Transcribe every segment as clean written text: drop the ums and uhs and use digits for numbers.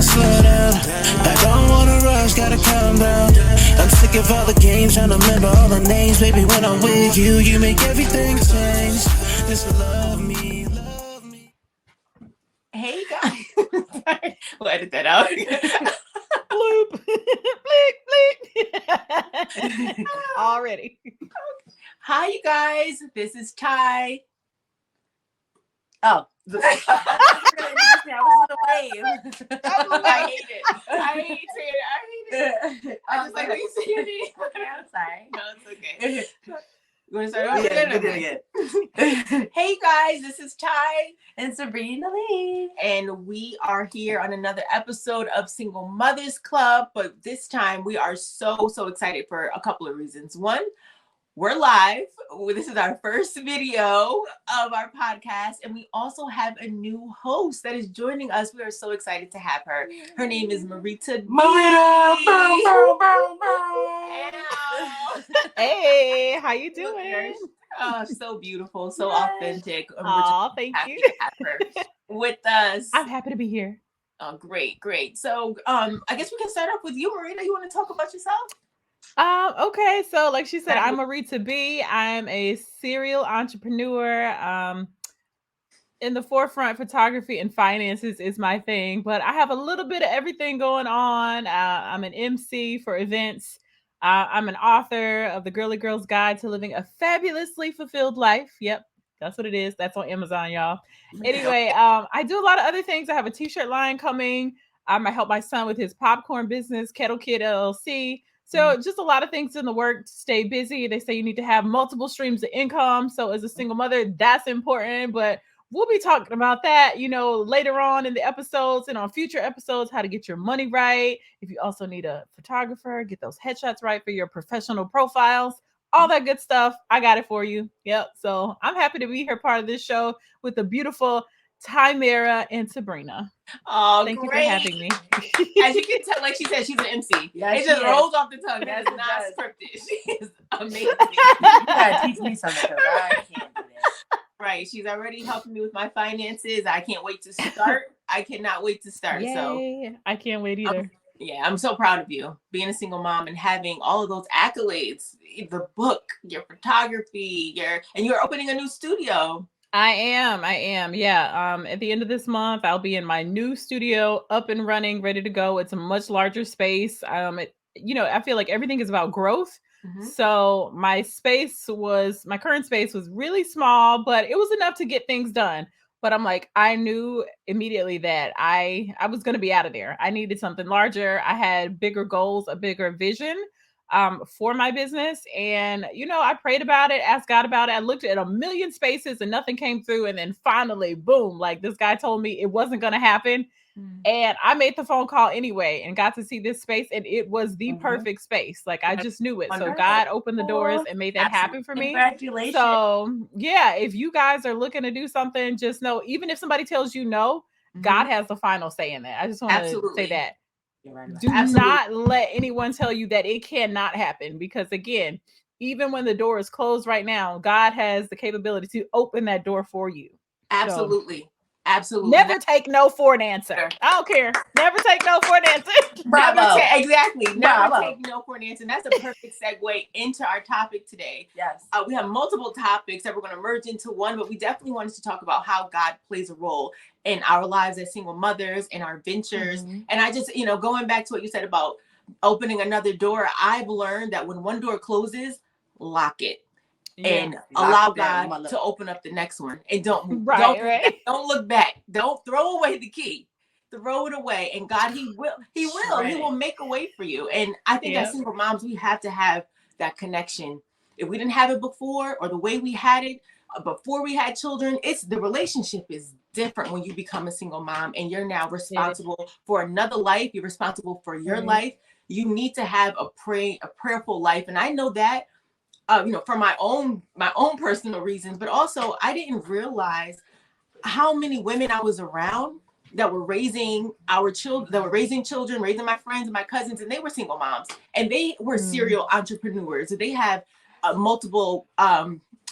gotta slow down. I don't wanna rush, gotta calm down. I'm sick of all the games, trying to remember all the names. Baby, when I'm with you, you make everything change. Just love me, love me. Hey guys. Sorry. We'll edit that out. Bloop. Bleep, bleep. Already. Hi, you guys. This is Ty. Oh. I was in the wave. I hate it. I hate it. I just like, you see me? I'm sorry. No, it's okay. You want to start over again? Hey guys, this is Ty and Sabrina Lee. And we are here on another episode of Single Mothers Club. But this time we are so excited for a couple of reasons. One, we're live. This is our first video of our podcast. And we also have a new host that is joining us. We are so excited to have her. Her name is Marita. Hey, how you doing? Oh, so beautiful, so authentic. Oh, thank you. To have her with us. I'm happy to be here. Oh, great. So, I guess we can start off with you, Marita. You want to talk about yourself? Okay. So like she said, I'm Marita B. I'm a serial entrepreneur. In the forefront, photography and finances is my thing, but I have a little bit of everything going on. I'm an MC for events. I'm an author of The Girly Girl's Guide to Living a Fabulously Fulfilled Life. Yep, that's what it is. That's on Amazon, y'all. Anyway, I do a lot of other things. I have a t-shirt line coming. I help my son with his popcorn business, Kettle Kid LLC. So just a lot of things in the work to stay busy. They say you need to have multiple streams of income. So as a single mother, that's important. But we'll be talking about that, later on in the episodes and on future episodes, how to get your money right. If you also need a photographer, get those headshots right for your professional profiles, all that good stuff. I got it for you. Yep. So I'm happy to be here, part of this show with the beautiful Tymera and Sabrina. Oh, thank great. you for having me. As you can tell, like she said, she's an MC. Yeah, it just rolls off the tongue. That's not scripted. She is amazing. You gotta teach me something, because I can't do that. Right. She's already helping me with my finances. I can't wait to start. I cannot wait to start. Yay. So I can't wait either. I'm so proud of you being a single mom and having all of those accolades, the book, your photography, and you're opening a new studio. I am. Yeah. At the end of this month, I'll be in my new studio up and running, ready to go. It's a much larger space. I feel like everything is about growth. Mm-hmm. So my current space was really small, but it was enough to get things done. But I'm like, I knew immediately that I was going to be out of there. I needed something larger. I had bigger goals, a bigger vision for my business. And, I prayed about it, asked God about it. I looked at a million spaces and nothing came through. And then finally, boom, like this guy told me it wasn't going to happen. And I made the phone call anyway and got to see this space. And it was the perfect space. Like I just knew it. So God opened the doors and made that happen for me. Congratulations. So yeah, if you guys are looking to do something, just know, even if somebody tells you no, God has the final say in that. I just want to say that. Do not let anyone tell you that it cannot happen, because again, even when the door is closed right now, God has the capability to open that door for you. Absolutely. So, absolutely. Never take no for an answer. I don't care. Never take no for an answer. Exactly. Never take no for an answer. And that's a perfect segue into our topic today. Yes. We have multiple topics that we're going to merge into one, but we definitely wanted to talk about how God plays a role in our lives as single mothers and our ventures. Mm-hmm. And I just, going back to what you said about opening another door, I've learned that when one door closes, lock it. And allow God to open up the next one. And don't look back. Don't throw away the key. Throw it away. And God, He will make a way for you. And I think as single moms, we have to have that connection. If we didn't have it before, or the way we had it before we had children, the relationship is different when you become a single mom and you're now responsible for another life. You're responsible for your life. You need to have a prayerful life. And I know that for my own personal reasons, but also I didn't realize how many women I was around that were raising our children, raising my friends and my cousins, and they were single moms and they were serial entrepreneurs. They have multiple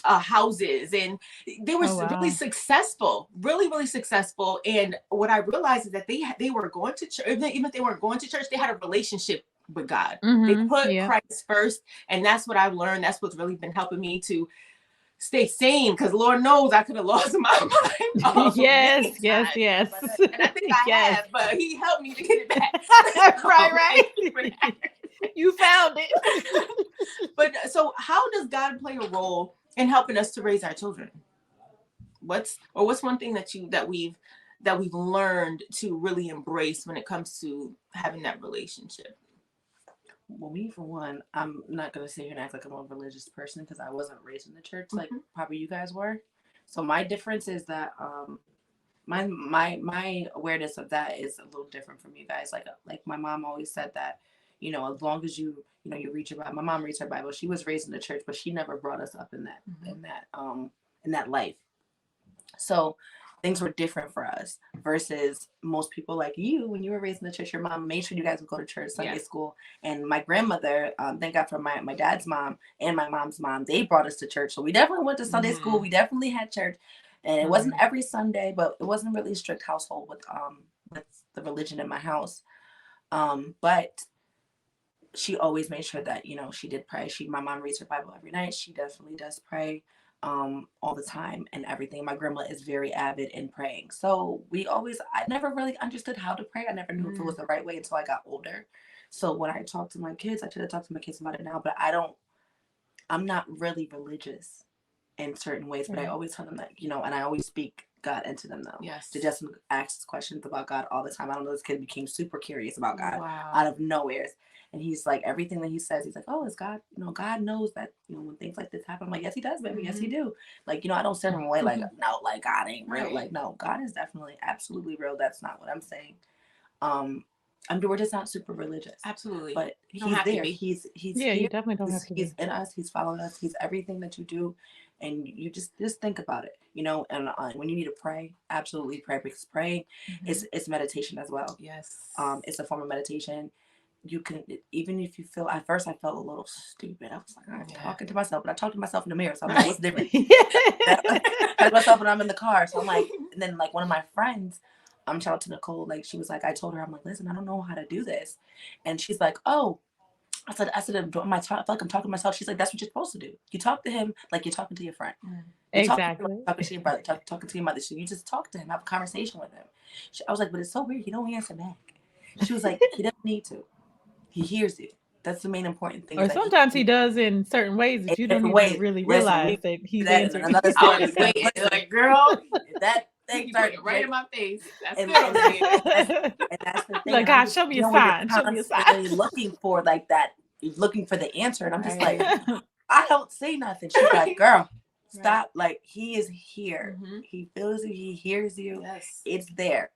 houses, and they were really successful, really successful. And what I realized is that they were going to church, even if they weren't going to church, they had a relationship with God. They put Christ first, and that's what I've learned. That's what's really been helping me to stay sane, because Lord knows I could have lost my mind. Yes. And I think I have, but He helped me to get it back. right. You found it. But so how does God play a role in helping us to raise our children? What's one thing that we've learned to really embrace when it comes to having that relationship? Well, me, for one, I'm not going to sit here and act like I'm a religious person, because I wasn't raised in the church like probably you guys were. So my difference is that my awareness of that is a little different from you guys. Like my mom always said that, you know, as long as you read your Bible. My mom reads her Bible. She was raised in the church, but she never brought us up in that life. So things were different for us versus most people like you. When you were raised in the church, your mom made sure you guys would go to church, Sunday school. And my grandmother, thank God for my dad's mom and my mom's mom, they brought us to church. So we definitely went to Sunday school. We definitely had church. And it wasn't every Sunday, but it wasn't really a strict household with the religion in my house. But she always made sure that, you know, she did pray. My mom reads her Bible every night. She definitely does pray all the time and everything. My grandma is very avid in praying. So I never really understood how to pray. I never knew if it was the right way until I got older. So when I talk to my kids, I try to talk to my kids about it now, but I'm not really religious in certain ways, but I always tell them that, you know, and I always speak God into them though. Yes. To Justin asks questions about God all the time. I don't know, this kid became super curious about God out of nowhere. And he's like, everything that he says, he's like, oh, it's God. You know, God knows that, you know, when things like this happen. I'm like, yes, he does, baby. Yes, he do. Like, you know, I don't send him away like, no, like God ain't real. Like, no, God is definitely absolutely real. That's not what I'm saying. We're just not super religious. Absolutely. But he's there. He's here. You definitely don't have to He's in us. He's following us. He's everything that you do. And you just think about it, you know, and when you need to pray, absolutely pray, because praying is meditation as well. Yes. It's a form of meditation. You can, even if you feel, at first I felt a little stupid. I was like, I'm talking to myself, but I talk to myself in the mirror. So I'm like, what's different? I talk to myself when I'm in the car. So I'm like, and then like one of my friends, shout out to Nicole, like she was like, I told her, I'm like, listen, I don't know how to do this. And she's like, oh, I said, I feel like I'm talking to myself. She's like, that's what you're supposed to do. You talk to him like you're talking to your friend. Exactly. Talking to your brother, talking to your mother. So you just talk to him, have a conversation with him. I was like, but it's so weird. He don't answer back. She was like, he doesn't need to. He hears you. That's the main important thing. Or sometimes he does in certain ways that you don't even really realize that he's answering. Another story. Like, girl, that thing started right in my face. That's and that's the thing. Like, God, show me a sign. Show me a sign. Looking for like that, looking for the answer, and I'm just like, I don't say nothing. She's like, girl, stop. Like, he is here. He feels you. He hears you. Yes, it's there.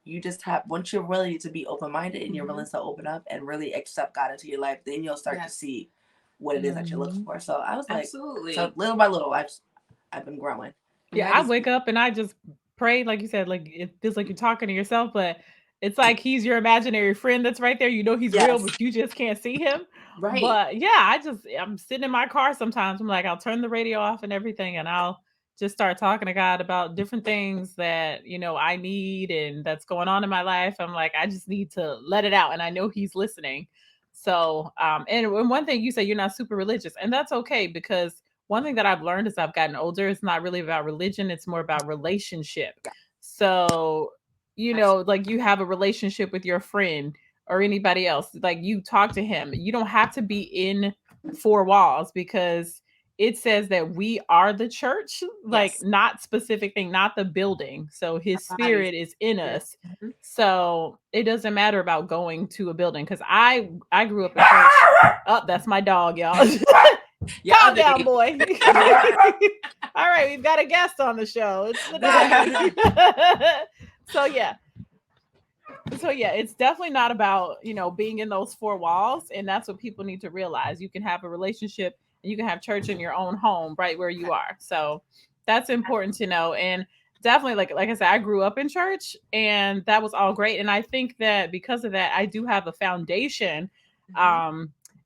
You just have, once you're willing to be open-minded and you're willing to open up and really accept God into your life, then you'll start to see what it is that you're looking for. So I was like, absolutely. So little by little, I've been growing. Yeah, I wake up and I just pray, like you said, like it feels like you're talking to yourself, but it's like he's your imaginary friend that's right there. You know he's real, but you just can't see him. Right. But yeah, I'm sitting in my car sometimes. I'm like, I'll turn the radio off and everything, and I'll just start talking to God about different things that, you know, I need and that's going on in my life. I'm like, I just need to let it out. And I know he's listening. So, and one thing you said, you're not super religious, and that's okay, because one thing that I've learned as I've gotten older, it's not really about religion. It's more about relationship. So, you know, like you have a relationship with your friend or anybody else, like you talk to him. You don't have to be in four walls, because it says that we are the church, like not specific thing, not the building. So his spirit is in us. So it doesn't matter about going to a building. Because I grew up in church. Oh, that's my dog, y'all. Calm down, boy. All right, we've got a guest on the show. It's the dog. So yeah, it's definitely not about, you know, being in those four walls. And that's what people need to realize. You can have a relationship, and you can have church in your own home, right where you are. So that's important to know. And definitely, like I said, I grew up in church, and that was all great. And I think that because of that, I do have a foundation.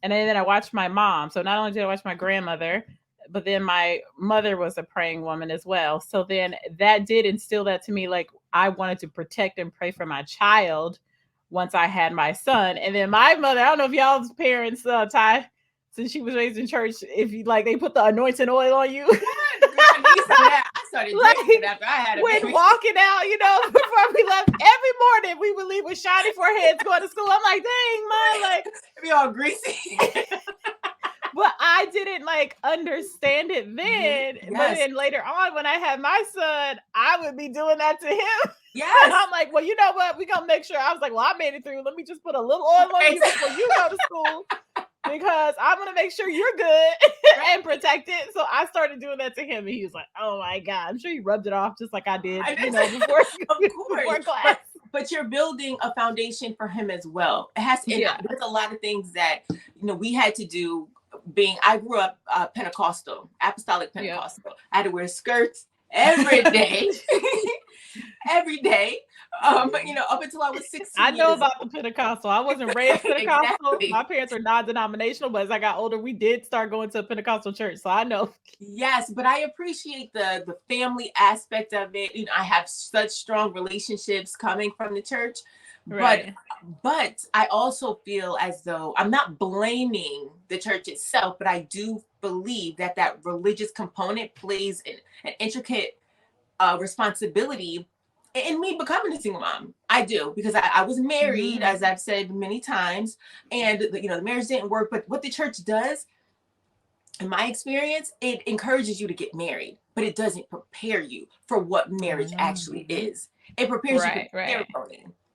And then I watched my mom. So not only did I watch my grandmother, but then my mother was a praying woman as well. So then that did instill that to me. Like I wanted to protect and pray for my child once I had my son. And then my mother, I don't know if y'all's parents, Ty, since she was raised in church, if you like, they put the anointing oil on you. I started drinking after I had a when baby. walking out, you know, before we left, every morning we would leave with shiny foreheads going to school. I'm like, dang, Mom, like, be all greasy. but I didn't like understand it then. Yes. But then later on, when I had my son, I would be doing that to him. Yes. And I'm like, well, you know what? We're gonna make sure. I was like, well, I made it through. Let me just put a little oil on you before you go to school. Because I'm gonna make sure you're good and protected. So I started doing that to him, and he was like, "Oh my God!" I'm sure he rubbed it off just like I did, you know, before, before class. But you're building a foundation for him as well. It has. There's a lot of things that we had to do. I grew up Pentecostal, apostolic Pentecostal. I had to wear skirts every day, every day. Up until I was 16. I know about the Pentecostal. I wasn't raised Pentecostal. Exactly. My parents are non-denominational, but as I got older, we did start going to a Pentecostal church. So I know. Yes, but I appreciate the family aspect of it. I have such strong relationships coming from the church. Right. But I also feel as though I'm not blaming the church itself, but I do believe that religious component plays an intricate responsibility in me becoming a single mom. I do, because I was married, as I've said many times, and the marriage didn't work. But what the church does, in my experience, it encourages you to get married, but it doesn't prepare you for what marriage actually is. It prepares you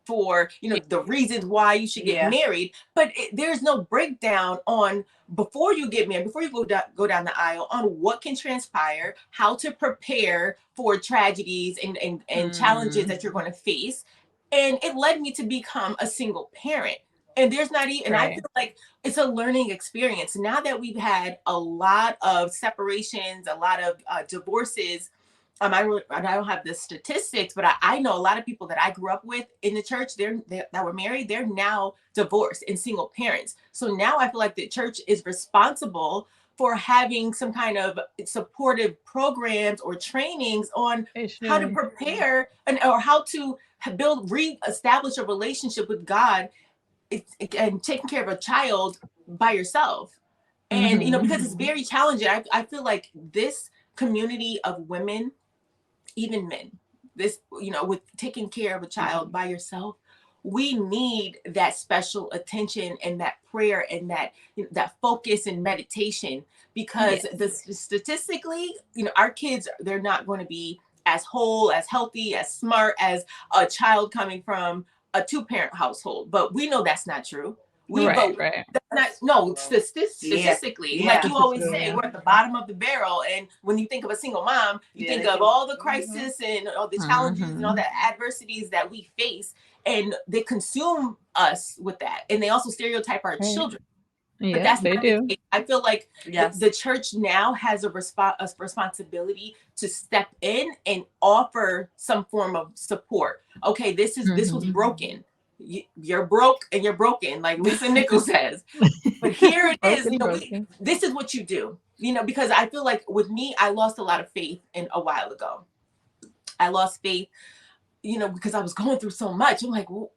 for the reasons why you should get married, but there's no breakdown on before you get married, before you go down the aisle, on what can transpire, how to prepare for tragedies and challenges that you're going to face. And it led me to become a single parent. And there's not even, and I feel like it's a learning experience. Now that we've had a lot of separations, a lot of divorces, I don't have the statistics, but I know a lot of people that I grew up with in the church, that were married, they're now divorced and single parents. So now I feel like the church is responsible for having some kind of supportive programs or trainings on how to prepare or how to reestablish a relationship with God and taking care of a child by yourself. And, because it's very challenging. I feel like this community of women, even men, with taking care of a child by yourself, we need that special attention and that prayer and that focus and meditation, because statistically, our kids, they're not going to be as whole, as healthy, as smart as a child coming from a 2-parent household. But we know that's not true. Statistically, like you always say, we're at the bottom of the barrel. And when you think of a single mom, you think of all the crisis and all the challenges and all the adversities that we face, and they consume us with that. And they also stereotype our children. Yeah, that's they do. I feel like the church now has a responsibility to step in and offer some form of support. Okay, this was broken. You're broke and you're broken, like Lisa Nichols says. But here it is, this is what you do, because I feel like with me, I lost a lot of faith a while ago. I lost faith, because I was going through so much. I'm like, well,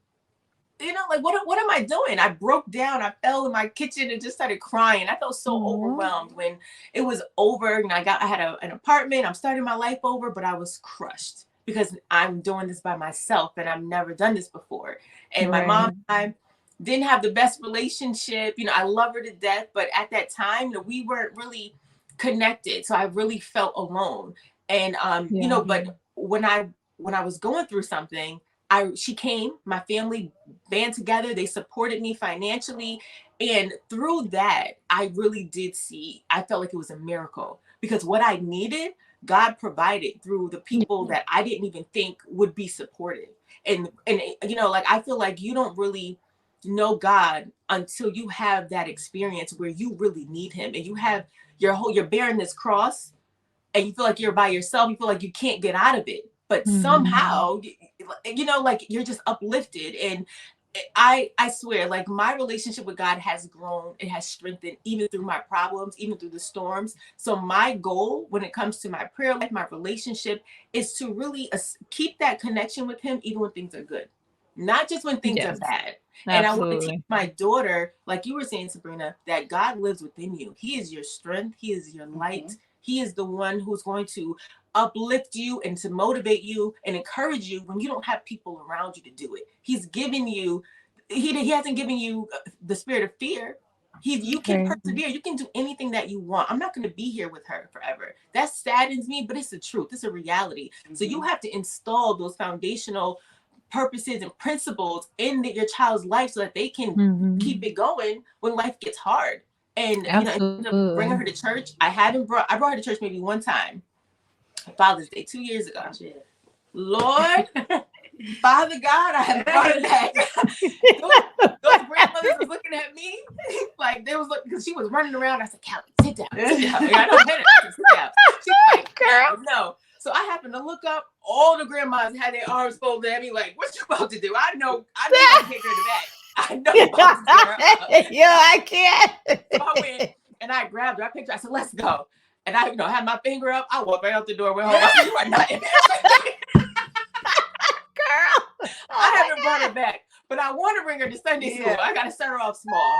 what am I doing? I broke down. I fell in my kitchen and just started crying. I felt so overwhelmed when it was over. I had an apartment. I'm starting my life over, but I was crushed because I'm doing this by myself and I've never done this before. And my mom and I didn't have the best relationship. I love her to death, but at that time, we weren't really connected. So I really felt alone. And, but when I was going through something, she came, my family band together, they supported me financially. And through that, I really did I felt like it was a miracle, because what I needed, God provided through the people that I didn't even think would be supportive. And I feel like you don't really know God until you have that experience where you really need him, and you're bearing this cross and you feel like you're by yourself. You feel like you can't get out of it, but somehow, you're just uplifted. And I swear, like my relationship with God has grown, it has strengthened even through my problems, even through the storms. So my goal when it comes to my prayer life, my relationship, is to really keep that connection with him even when things are good, not just when things are bad. And I want to teach my daughter, like you were saying, Sabrina, that God lives within you. He is your strength. He is your light. He is the one who's going to uplift you and to motivate you and encourage you when you don't have people around you to do it. He's given you, he hasn't given you the spirit of fear. You can persevere. You can do anything that you want. I'm not going to be here with her forever. That saddens me, but it's the truth. It's a reality. So you have to install those foundational purposes and principles in your child's life so that they can keep it going when life gets hard. And bringing her to church, I brought her to church maybe one time, Father's Day 2 years ago. Lord, Father God, I have brought her back. those grandmothers was looking at me like they was looking because she was running around. I said, Callie, sit down. I don't get it. Sit down. She's like, girl, no. So I happened to look up. All the grandmas had their arms folded at me, like, "What you about to do?" I know how to take her to back. I know you about to get her up. Yo, I can't. So I went and I grabbed her. I picked her. I said, "Let's go." And I, had my finger up. I walked right out the door. Went home. I said, "You are not in girl." I haven't brought her back, but I want to bring her to Sunday school. I got to start her off small.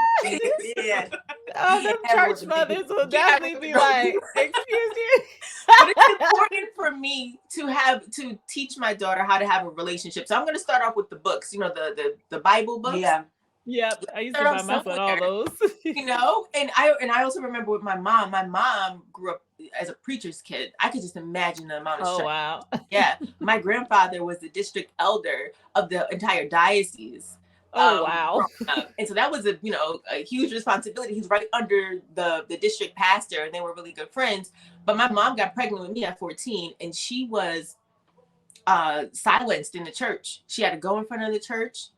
Oh, the church mothers will definitely be like, "Excuse you." But it's important for me to teach my daughter how to have a relationship. So I'm going to start off with the books. The Bible books. Yeah. Yep. I used to buy myself all those. And I also remember with my mom. My mom grew up as a preacher's kid. I could just imagine the amount of stress. Oh wow. Yeah. My grandfather was the district elder of the entire diocese. Oh wow. And so that was a huge responsibility. He's right under the district pastor, and they were really good friends. But my mom got pregnant with me at 14, and she was silenced in the church. She had to go in front of the church,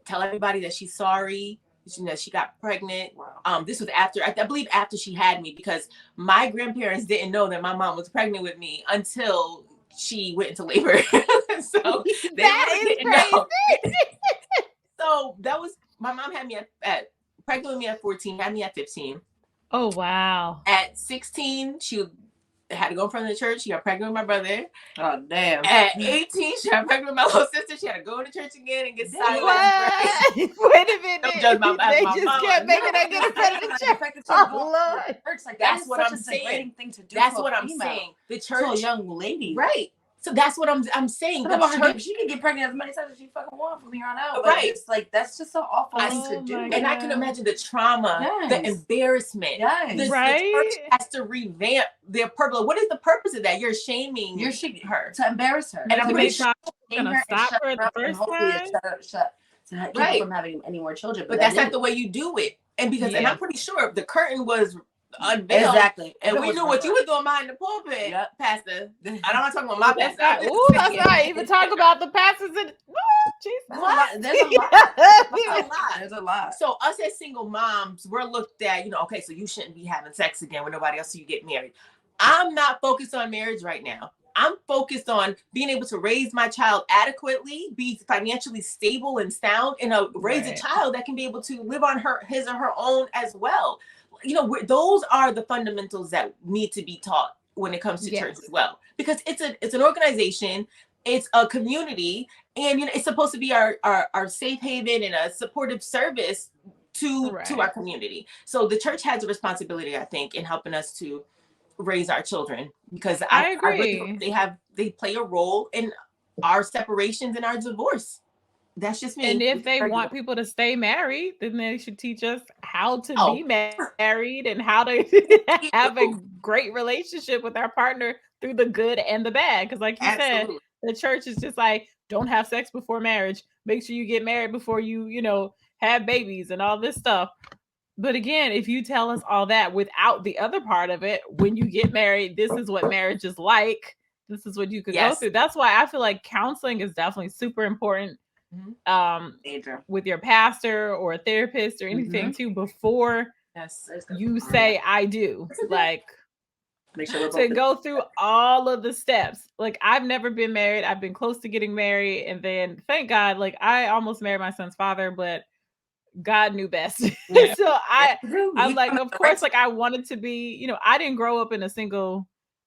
tell everybody that she's sorry. She got pregnant. Wow. This was after, I believe, after she had me, because my grandparents didn't know that my mom was pregnant with me until she went into labor. So they didn't know. So that was, my mom had me at pregnant with me at 14, had me at 15. Oh, wow. At 16, she had to go in front of the church. She got pregnant with my brother. Oh, damn. At 18, she got pregnant with my little sister. She had to go to church again and get silent. Wait a minute. Don't judge my They mom. just can't make it and get in front of the church. Oh, Lord. Like, that's what I'm saying. Thing to do. That's what I'm saying. The church. To a young lady. Right. So that's what I'm saying. She can get pregnant as many times as she fucking wants from here on out. Right. It's like, that's just so awful thing to do. And I can imagine the trauma, the embarrassment. Yes. The church has to revamp their purpose. What is the purpose of that? You're shaming her. To embarrass her. And I'm pretty sure gonna stop her the first time. To keep from having any more children. But that's not the way you do it. And because and I'm pretty sure the curtain was unveiled. Exactly. And we knew what you were doing behind the pulpit, Pastor. I don't want to talk about my pastor. Ooh, let's not even talk about the pastors. There's a lot. There's a lot. So us as single moms, we're looked at, okay, so you shouldn't be having sex again with nobody else, so you get married. I'm not focused on marriage right now. I'm focused on being able to raise my child adequately, be financially stable and sound, and raise a child that can be able to live on his or her own as well. Those are the fundamentals that need to be taught when it comes to church as well, because it's an organization, it's a community, and it's supposed to be our safe haven and a supportive service to our community. So the church has a responsibility, I think, in helping us to raise our children, because I agree. They play a role in our separations and our divorce. That's just me. And if they want people to stay married, then they should teach us how to be married and how to have a great relationship with our partner through the good and the bad. Because like you said, the church is just like, don't have sex before marriage. Make sure you get married before you have babies and all this stuff. But again, if you tell us all that without the other part of it, when you get married, this is what marriage is like. This is what you could go through. That's why I feel like counseling is definitely super important. With your pastor or a therapist or anything too, before you say I do. Like, Make sure we're to both go through all of the steps. Like, I've never been married. I've been close to getting married. And then thank God, like, I almost married my son's father, but God knew best. Yeah. So I'm He like, coming of the course, right like I wanted to be, I didn't grow up in a single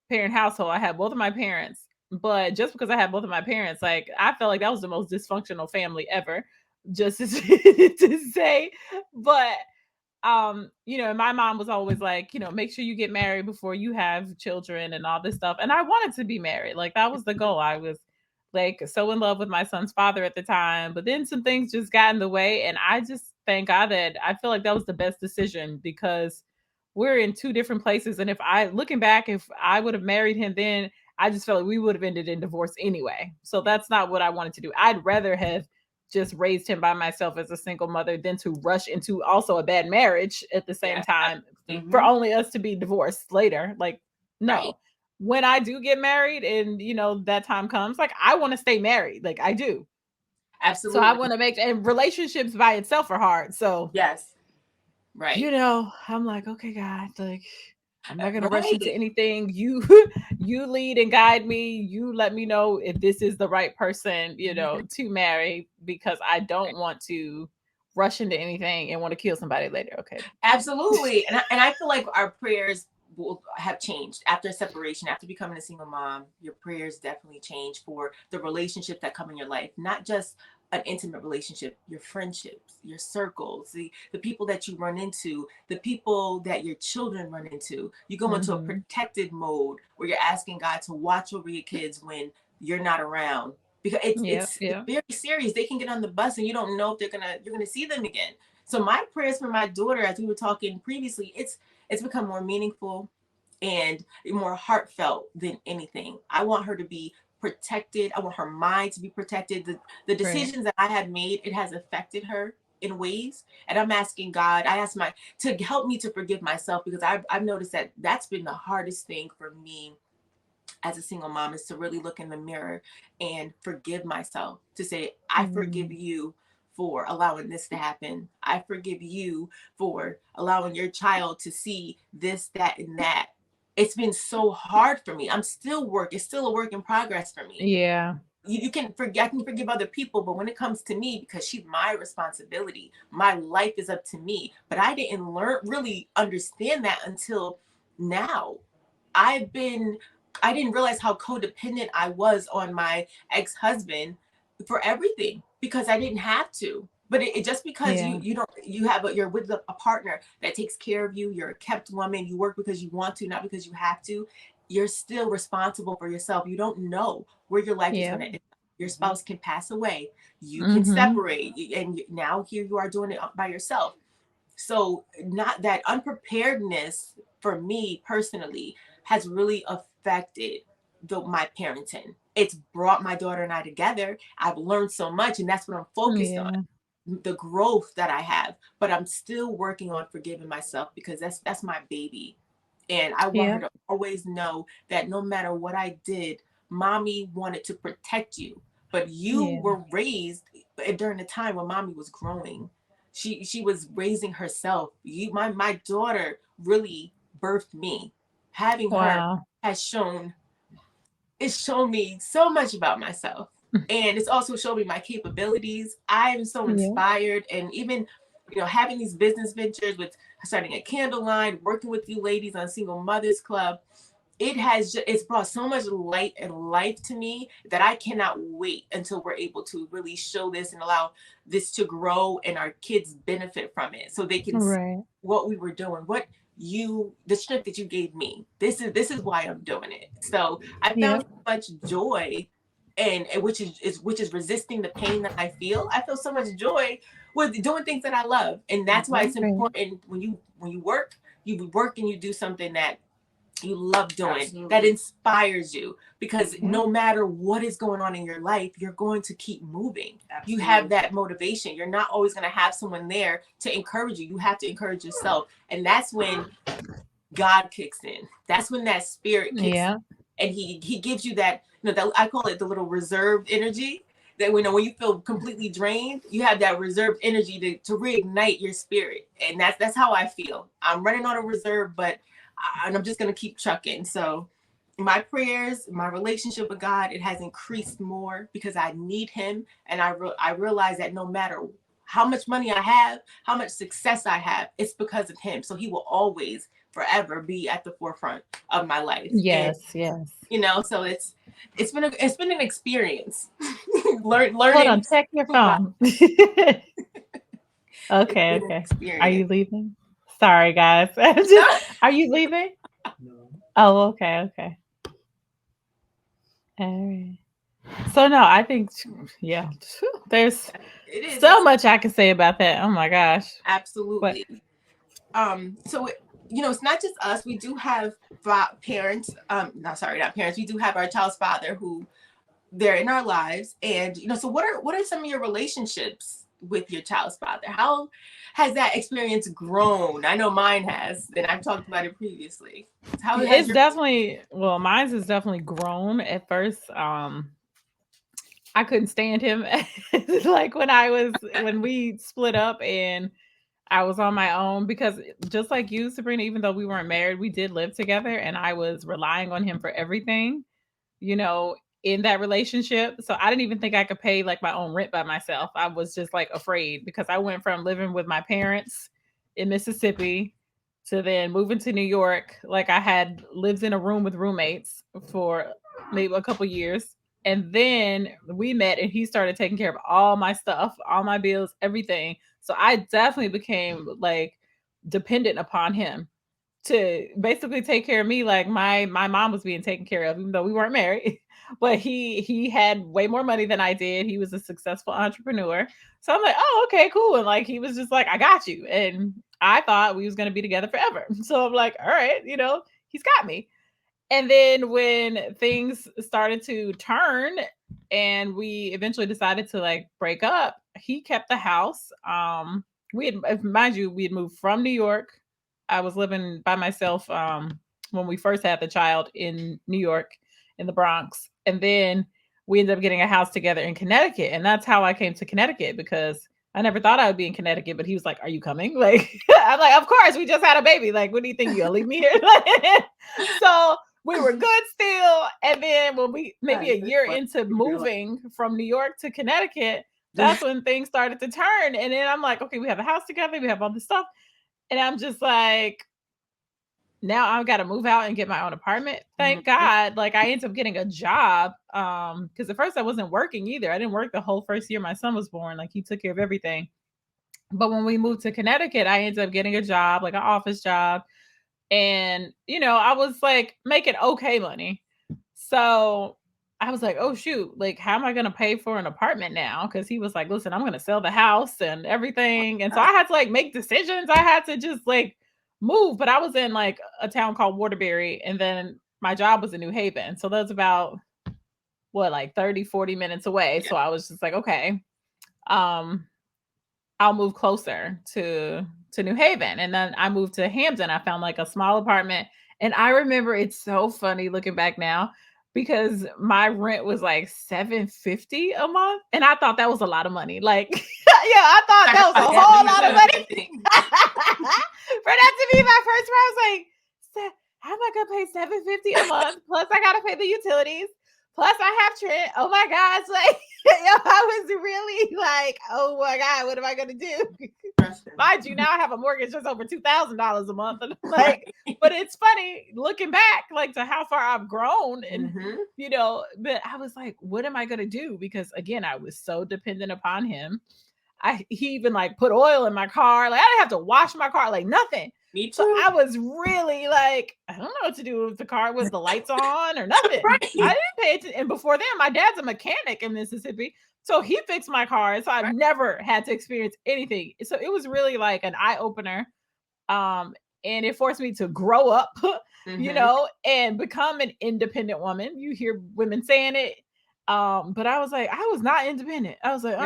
parent household. I had both of my parents, but just because I had both of my parents, like I felt like that was the most dysfunctional family ever, just to, to say. But and my mom was always like, make sure you get married before you have children and all this stuff. And I wanted to be married. Like that was the goal. I was like so in love with my son's father at the time, but then some things just got in the way. And I just thank God that I feel like that was the best decision because we're in two different places. And looking back, if I would have married him then, I just felt like we would have ended in divorce anyway. So that's not what I wanted to do. I'd rather have just raised him by myself as a single mother than to rush into also a bad marriage at the same time for only us to be divorced later. Like, no. Right. When I do get married and, that time comes, like, I want to stay married. Like, I do. Absolutely. So I want to and relationships by itself are hard. So, yes. Right. I'm like, okay, God, like, I'm not going to rush into anything. You lead and guide me. You let me know if this is the right person, to marry, because I don't want to rush into anything and want to kill somebody later. Okay. Absolutely. And I feel like our prayers will have changed after separation, after becoming a single mom. Your prayers definitely change for the relationships that come in your life, not just an intimate relationship, your friendships, your circles, the people that you run into, the people that your children run into. You go into a protected mode where you're asking God to watch over your kids when you're not around, because it's very serious. They can get on the bus and you don't know if you're gonna see them again. So my prayers for my daughter, as we were talking previously, it's become more meaningful and more heartfelt than anything. I want her to be protected. I want her mind to be protected. The decisions that I have made, it has affected her in ways. And I'm asking God, to help me to forgive myself, because I've noticed that that's been the hardest thing for me as a single mom, is to really look in the mirror and forgive myself, to say, I forgive you for allowing this to happen. I forgive you for allowing your child to see this, that, and that. It's been so hard for me. It's still a work in progress for me. Yeah. I can forgive other people, but when it comes to me, because she's my responsibility, my life is up to me. But I didn't really understand that until now. I didn't realize how codependent I was on my ex-husband for everything, because I didn't have to. But it just because you're with a partner that takes care of you, you're a kept woman, you work because you want to, not because you have to, you're still responsible for yourself. You don't know where your life is going to end. Your spouse can pass away. You can separate, and now here you are doing it by yourself. So not that unpreparedness for me personally has really affected my parenting. It's brought my daughter and I together. I've learned so much, and that's what I'm focused on. The growth that I have, but I'm still working on forgiving myself, because that's my baby. And I want her to always know that no matter what I did, mommy wanted to protect you, but you were raised during the time when mommy was growing. She was raising herself. My daughter really birthed me. Having her has shown me so much about myself. And it's also showed me my capabilities. I'm so inspired. And even, having these business ventures with starting a candle line, working with you ladies on Single Mothers Club, it's brought so much light and life to me that I cannot wait until we're able to really show this and allow this to grow and our kids benefit from it, so they can see what we were doing, the strength that you gave me. This is why I'm doing it. So I found so much joy, and which is resisting the pain that I feel. I feel so much joy with doing things that I love, and that's why it's important when you work and you do something that you love doing, that inspires you, because no matter what is going on in your life, you're going to keep moving. You have that motivation. You're not always going to have someone there to encourage you. You have to encourage yourself, and that's when God kicks in. That's when that spirit kicks in, and he gives you that, I call it the little reserved energy, that when you feel completely drained, you have that reserved energy to reignite your spirit. And that's how I feel. I'm running on a reserve, but and I'm just going to keep trucking. So my prayers, my relationship with God, it has increased more because I need him. And I realize that no matter how much money I have, how much success I have, it's because of him. So he will always, forever be at the forefront of my life. Yes, and, yes. You know, so it's been an experience. Learning. Hold on, check your phone. Okay. Are you leaving? Sorry, guys. Are you leaving? No. Oh, okay. All right. So no, I think there's so much I can say about that. Oh my gosh. Absolutely. So you know, it's not just us. We do have parents. Not parents. We do have our child's father who they're in our lives. And you know, so what are some of your relationships with your child's father? How has that experience grown? I know mine has, and I've talked about it previously. Mine's has definitely grown. At first, I couldn't stand him. Like when we split up and I was on my own, because just like you, Sabrina, even though we weren't married, we did live together, and I was relying on him for everything, you know, in that relationship. So I didn't even think I could pay like my own rent by myself. I was just like afraid, because I went from living with my parents in Mississippi to then moving to New York. Like I had lived in a room with roommates for maybe a couple years. And then we met and he started taking care of all my stuff, all my bills, everything. So I definitely became like dependent upon him to basically take care of me. Like my mom was being taken care of, even though we weren't married. But he had way more money than I did. He was a successful entrepreneur. So I'm like, oh, okay, cool. And like he was just like, I got you. And I thought we was gonna be together forever. So I'm like, all right, you know, he's got me. And then when things started to turn and we eventually decided to like break up, he kept the house. We had moved from New York. I was living by myself when we first had the child in New York, in the Bronx. And then we ended up getting a house together in Connecticut. And that's how I came to Connecticut, because I never thought I would be in Connecticut, but he was like, are you coming? Like, I'm like, of course, we just had a baby. Like, what do you think? You'll leave me here? So we were good still. And then when we, maybe a year into moving from New York to Connecticut, that's when things started to turn. And then I'm like, okay, we have a house together. We have all this stuff. And I'm just like, now I've got to move out and get my own apartment. Thank God. Like I ended up getting a job. Because at first I wasn't working either. I didn't work the whole first year my son was born. Like he took care of everything. But when we moved to Connecticut, I ended up getting a job, like an office job. And, you know, I was like making okay money. So I was like, oh, shoot, like, how am I going to pay for an apartment now? Because he was like, listen, I'm going to sell the house and everything. And so I had to like make decisions. I had to just like move. But I was in like a town called Waterbury. And then my job was in New Haven. So that's about like 30, 40 minutes away. Yeah. So I was just like, okay, I'll move closer to New Haven. And then I moved to Hampton. I found like a small apartment. And I remember, it's so funny looking back now, because my rent was like $750 a month. And I thought that was a lot of money. Like, yeah, I thought that was a whole lot of money. For that to be my first rent, I was like, how am I going to pay $750 a month? Plus I got to pay the utilities. Plus I have Trent. Oh my gosh. Like, I was really like, oh my God, what am I going to do? Mind you, now I have a mortgage just over $2,000 a month. And like, but it's funny looking back, like to how far I've grown and, you know, but I was like, what am I going to do? Because again, I was so dependent upon him. He even like put oil in my car. Like I didn't have to wash my car, like nothing. Me too. So I was really like, I don't know what to do with the car with the lights on or nothing. Right. I didn't pay attention. And before then, my dad's a mechanic in Mississippi. So he fixed my car. So I've never had to experience anything. So it was really like an eye opener. And it forced me to grow up, you know, and become an independent woman. You hear women saying it. But I was like, I was not independent. I was like,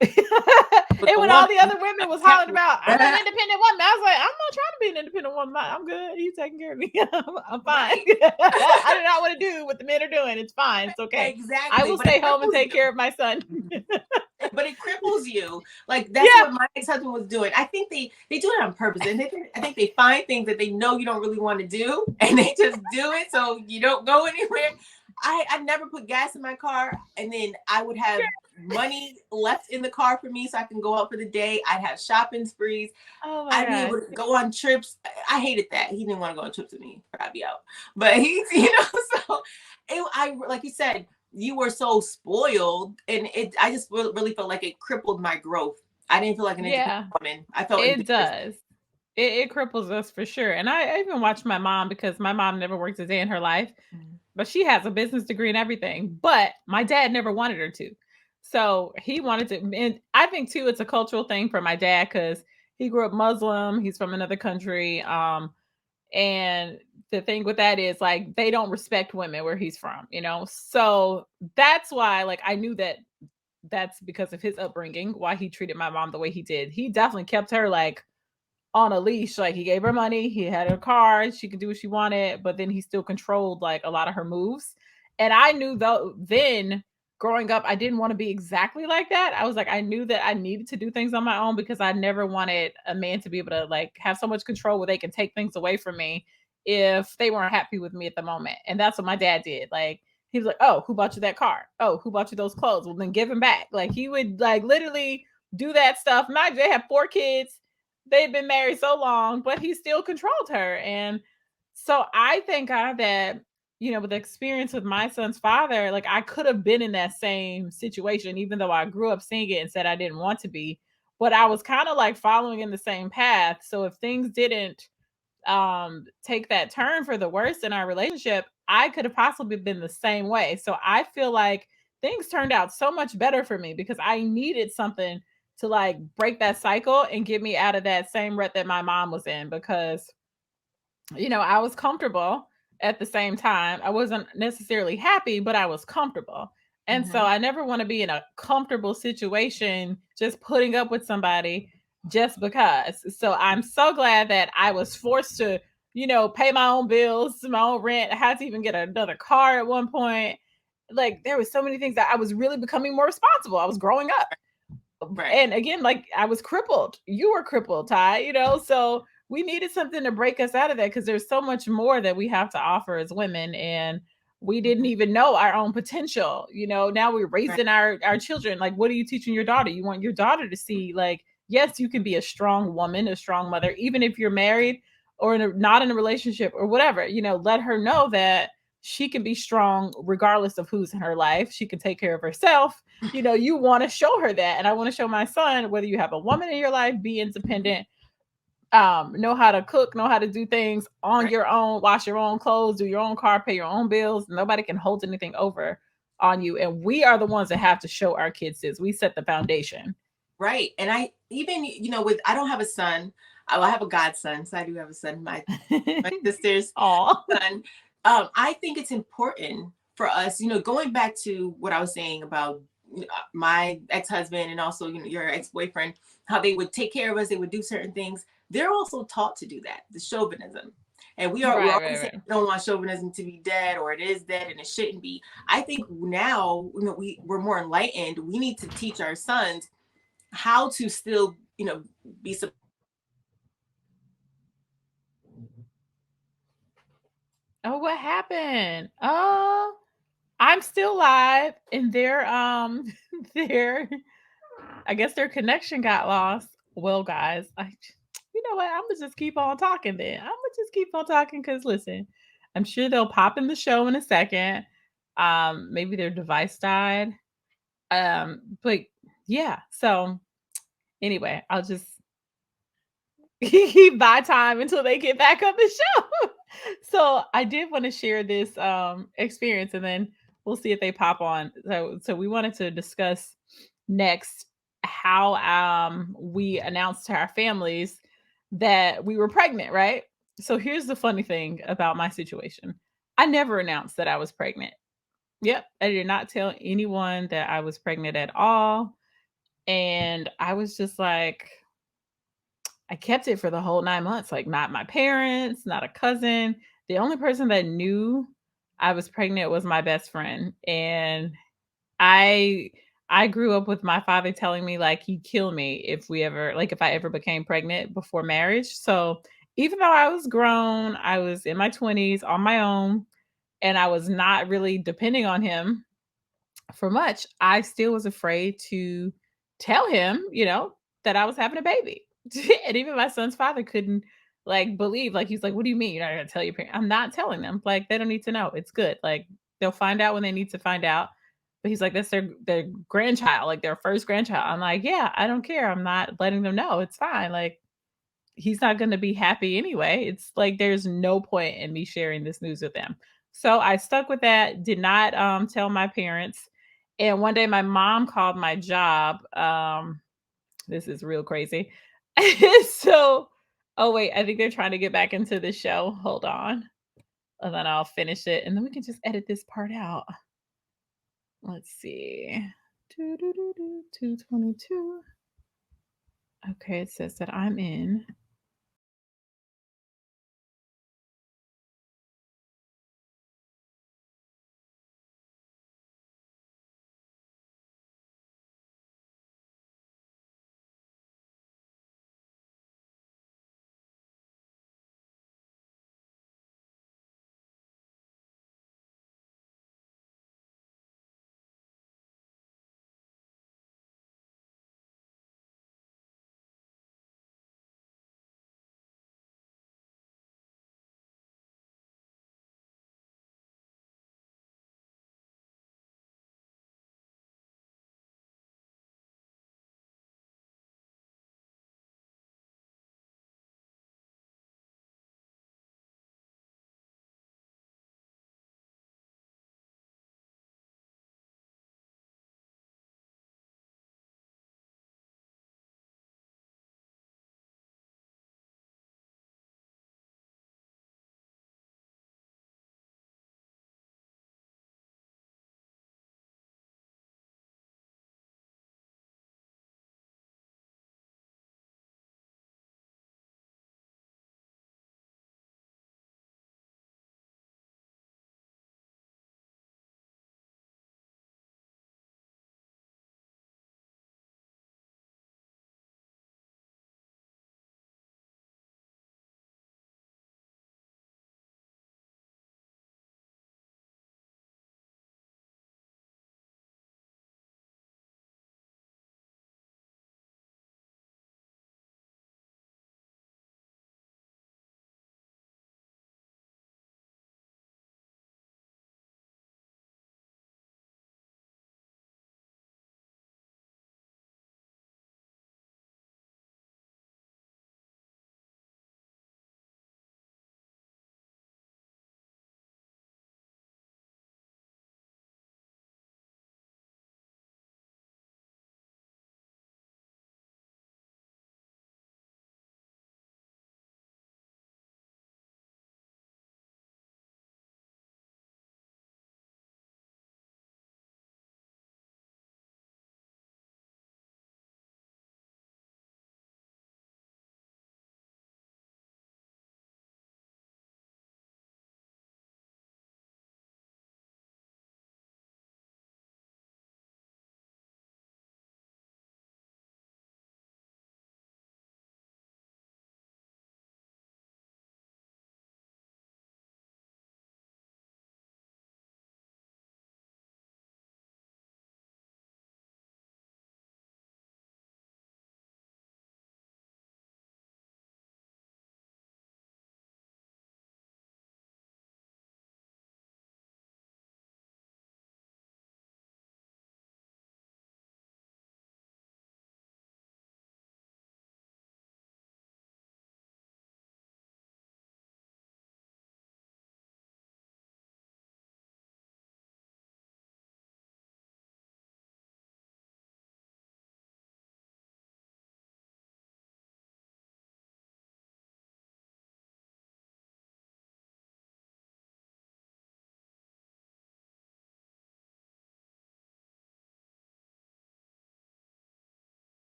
and when all the other women was hollering about, I'm an independent woman, I was like, I'm not trying to be an independent woman. I'm good. He's taking care of me. I'm fine. I do not want to do what the men are doing. It's fine. It's okay. Exactly. I will stay home and take care of my son. but it cripples you. Like that's what my ex-husband was doing. I think they do it on purpose, and I think they find things that they know you don't really want to do, and they just do it so you don't go anywhere. I never put gas in my car, and then I would have money left in the car for me so I can go out for the day. I'd have shopping sprees. I'd be able to go on trips. I hated that. He didn't want to go on trips with me. I'd be out. But he's, so I like you said, you were so spoiled, and I just really felt like it crippled my growth. I didn't feel like an independent woman. I felt it does. It cripples us for sure. And I even watched my mom, because my mom never worked a day in her life, but she has a business degree and everything. But my dad never wanted her to. So he wanted to. And I think, too, it's a cultural thing for my dad, because he grew up Muslim. He's from another country. And the thing with that is, like, they don't respect women where he's from, So that's why, like, I knew that that's because of his upbringing, why he treated my mom the way he did. He definitely kept her, like, on a leash. Like, he gave her money, he had her car, she could do what she wanted, but then he still controlled, like, a lot of her moves. And I knew, though, then growing up, I didn't want to be exactly like that. I was like, I knew that I needed to do things on my own, because I never wanted a man to be able to, like, have so much control where they can take things away from me if they weren't happy with me at the moment. And that's what my dad did. Like, he was like, oh, who bought you that car? Oh, who bought you those clothes? Well, then give them back. Like, he would, like, literally do that stuff. My dad had 4 kids. They've been married so long, but he still controlled her. And so I thank God that, with the experience with my son's father, like, I could have been in that same situation, even though I grew up seeing it and said I didn't want to be, but I was kind of like following in the same path. So if things didn't take that turn for the worse in our relationship, I could have possibly been the same way. So I feel like things turned out so much better for me, because I needed something to, like, break that cycle and get me out of that same rut that my mom was in, because I was comfortable at the same time. I wasn't necessarily happy, but I was comfortable. And so I never want to be in a comfortable situation just putting up with somebody just because. So I'm so glad that I was forced to, pay my own bills, my own rent. I had to even get another car at one point. Like, there was so many things that I was really becoming more responsible. I was growing up. Right. And again, like, I was crippled. You were crippled, Ty, so we needed something to break us out of that, because there's so much more that we have to offer as women. And we didn't even know our own potential. Now we're raising our children. Like, what are you teaching your daughter? You want your daughter to see, like, yes, you can be a strong woman, a strong mother, even if you're married or not in a relationship or whatever. Let her know that she can be strong regardless of who's in her life. She can take care of herself. You want to show her that. And I want to show my son, whether you have a woman in your life, be independent, know how to cook, know how to do things on your own, wash your own clothes, do your own car, pay your own bills. Nobody can hold anything over on you. And we are the ones that have to show our kids this. We set the foundation. Right. And I even, I don't have a son. I have a godson. So I do have a son, my sister's son. I think it's important for us, going back to what I was saying about my ex-husband and also, your ex-boyfriend, how they would take care of us. They would do certain things. They're also taught to do that, the chauvinism. And we always saying we don't want chauvinism to be dead, or it is dead and it shouldn't be. I think now, we're more enlightened. We need to teach our sons how to still, be. Oh, what happened? Oh, I'm still live, and I guess their connection got lost. Well, guys, you know what? I'm gonna just keep on talking then. I'm gonna just keep on talking, because listen, I'm sure they'll pop in the show in a second. Maybe their device died. But yeah, so anyway, I'll just buy time until they get back on the show. So I did want to share this experience, and then we'll see if they pop on. So we wanted to discuss next how we announced to our families that we were pregnant, right? So here's the funny thing about my situation. I never announced that I was pregnant. Yep, I did not tell anyone that I was pregnant at all. And I was just like, I kept it for the whole 9 months, like, not my parents, not a cousin. The only person that knew I was pregnant was my best friend. And I I grew up with my father telling me like he'd kill me if I ever became pregnant before marriage. So even though I was grown, I was in my 20s on my own, and I was not really depending on him for much, I still was afraid to tell him, that I was having a baby. And even my son's father couldn't like believe, like he's like, "What do you mean you're not gonna tell your parents?" I'm not telling them. Like they don't need to know. It's good. Like they'll find out when they need to find out. But he's like, that's their grandchild, like their first grandchild. I'm like, yeah, I don't care. I'm not letting them know. It's fine. Like he's not going to be happy anyway. It's like there's no point in me sharing this news with them. So I stuck with that, did not tell my parents. And one day my mom called my job. This is real crazy. So, oh wait, I think they're trying to get back into the show. Hold on. And then I'll finish it and then we can just edit this part out. Let's see. 222. Okay, it says that I'm in.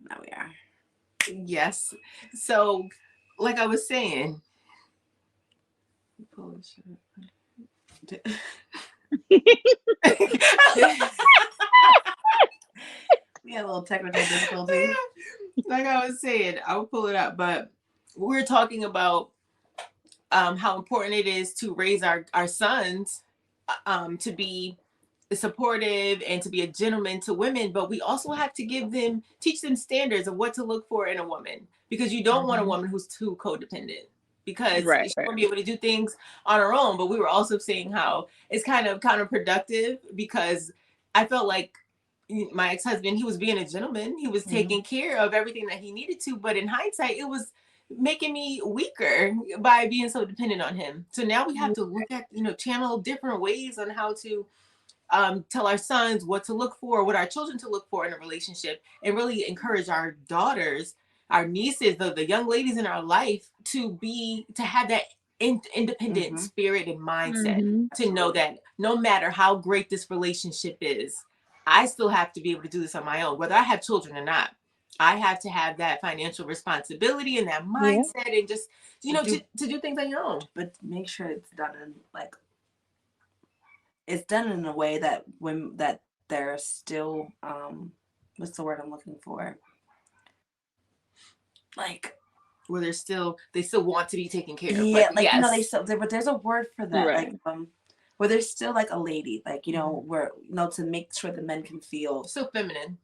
now we are. Yes. So, like I was saying, We had a little technical difficulty. like I was saying, I will pull it up, but we're talking about how important it is to raise our sons to be supportive and to be a gentleman to women, but we also have to teach them standards of what to look for in a woman, because you don't want a woman who's too codependent, because Right, she's going to be able to do things on her own. But we were also saying how it's kind of counterproductive, because I felt like my ex-husband, he was being a gentleman. He was taking care of everything that he needed to. But in hindsight, it was making me weaker by being so dependent on him. So now we have to look at, channel different ways on how to tell our sons what to look for, what our children to look for in a relationship, and really encourage our daughters, our nieces, the young ladies in our life to have that independent spirit and mindset, to know that no matter how great this relationship is, I still have to be able to do this on my own, whether I have children or not. I have to have that financial responsibility and that mindset, and just, to do things on your own. But make sure it's done in a way that that they're still, what's the word I'm looking for? Like, where they still want to be taken care of. Yeah, yes. but there's a word for that. Right. Like, where there's still like a lady, like, where, to make sure the men can feel so feminine,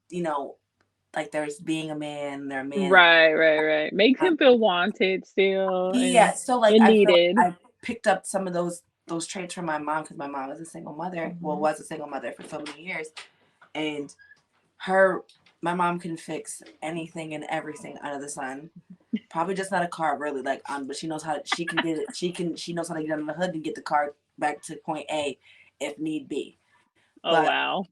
like there's being a man, they're a man. Right. Make him feel wanted still. Yeah. So like, and I needed. I picked up some of those traits from my mom, because my mom was a single mother. Well, was a single mother for so many years. And my mom can fix anything and everything under the sun. Probably just not a car, really, but she knows she can get it. She knows how to get under the hood and get the car back to point A if need be. Wow.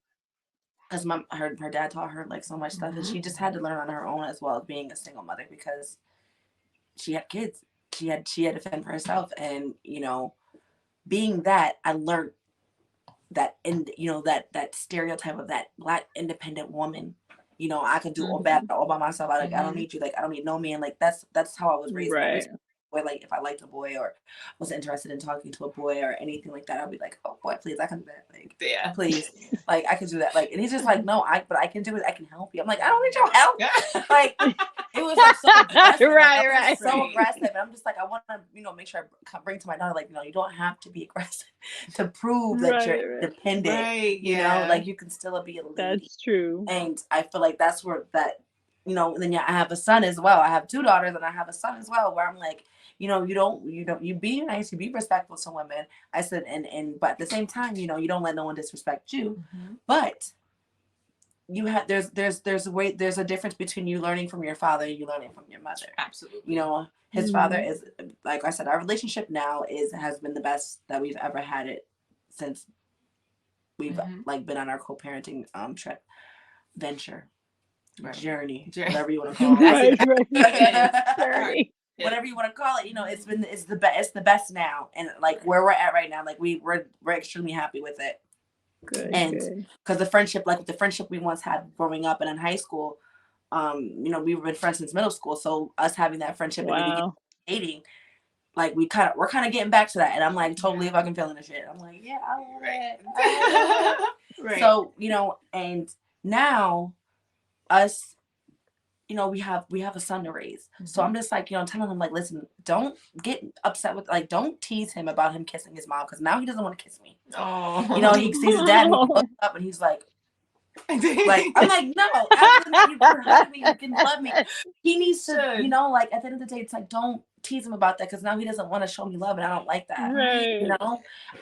Because her dad taught her like so much stuff, and she just had to learn on her own, as well as being a single mother, because she had kids. She had to fend for herself, and being that, I learned that that stereotype of that Black independent woman. I can do all by myself. I don't need you. Like, I don't need no man. Like, that's how I was raised. Right. Where, like, if I liked a boy or was interested in talking to a boy or anything like that, I'd be like, oh boy, please, I can do that. Like, yeah, please, like, I can do that. Like, and he's just like, no, but I can do it. I can help you. I'm like, I don't need your help. Like, it was like so aggressive. Right. So aggressive. And I'm just like, I want to, make sure I bring to my daughter, like, you don't have to be aggressive to prove that you're dependent. Right. Like, you can still be a lady. That's true. And I feel like that's where that, and then I have a son as well. I have 2 daughters and I have a son as well, where I'm like, you be nice, you be respectful to women. I said, but at the same time, you don't let no one disrespect you. But there's a difference between you learning from your father and you learning from your mother. Absolutely. His father is, like I said, our relationship now has been the best that we've ever had it since we've like been on our co-parenting venture. Right. Journey, whatever you want to call it. Journey. Whatever you want to call it, it's the best now, and like where we're at right now, like we're extremely happy with it. Good. And because the friendship we once had growing up and in high school, we've been friends since middle school, so us having that friendship and dating, like we're kind of getting back to that, and I'm like totally fucking feeling the shit. I'm like, yeah, I love it. Right. So and now us, we have a son to raise. So I'm just like, telling him, like, listen, don't get upset with, like, don't tease him about him kissing his mom, because now he doesn't want to kiss me. Oh. He sees his dad and he looks up and he's like I'm like, no, absolutely, you can hug me, you can love me. He needs to, like, at the end of the day, it's like, don't tease him about that, because now he doesn't want to show me love, and I don't like that. Right.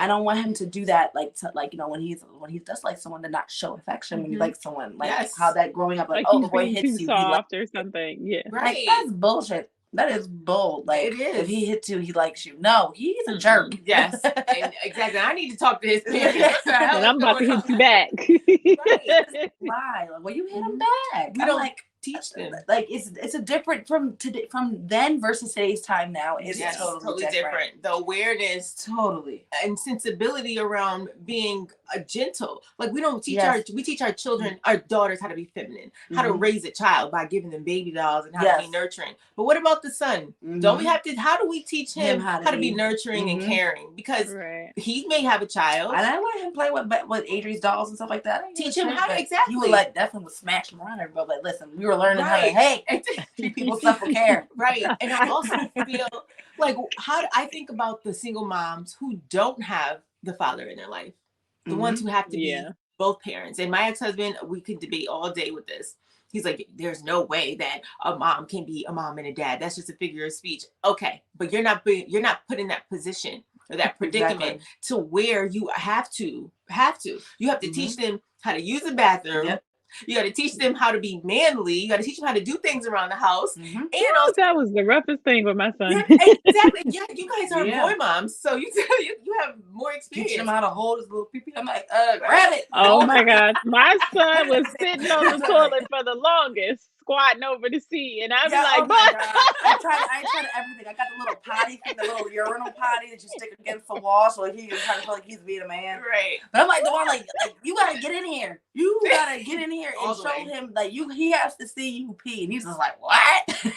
I don't want him to do that, like, when he does like someone, to not show affection when you like someone, like how that growing up, like oh, the boy hits you, soft or something. Yeah, right. Like, that's bullshit. That is bold. Like, it is. If he hits you, he likes you. No, he's a jerk. Yes, and exactly. I need to talk to his parents. And I'm about to hit you back. Right. Why? Like, well, you hit him back. We I'm don't like, teach them. Like, it's a different from then versus today's time now. It's totally different. The awareness, totally, and sensibility around being gentle. Like we don't teach Yes. we teach our children, our daughters, how to be feminine, how to Mhm. raise a child by giving them baby dolls and how to be Yes. nurturing. But what about the son? Don't we have to? How do we teach him how to be nurturing and caring? Because Right. he may have a child. And I let him play with Adri's dolls and stuff like that. Teach him how to exactly. He would definitely would smash him around her, but like, listen, we were learning how to Right. treat people stuff with care. Right. And I also feel like I think about the single moms who don't have the father in their life, the ones who have to be both parents. And my ex-husband, we could debate all day with this. He's like, there's no way that a mom can be a mom and a dad. That's just a figure of speech. Okay, but you're not put in that position or that predicament to where you have to. You have to teach them how to use the bathroom. Yep. You got to teach them how to be manly. You got to teach them how to do things around the house. And also, that was the roughest thing with my son. Yeah, exactly. Yeah, you guys are boy moms, so you have more experience. Teach him how to hold his little pee-pee. I'm like, grab it. Oh my God. My son was sitting on the toilet for the longest, squatting over the seat. And I'm like, oh my God. I tried everything. I got the little potty thing, the little urinal potty that you stick against the wall so he can kind of feel like he's being a man. Right. But I'm like, the one like you gotta get in here. You gotta get in here and show him that he has to see you pee. And he's just like, what?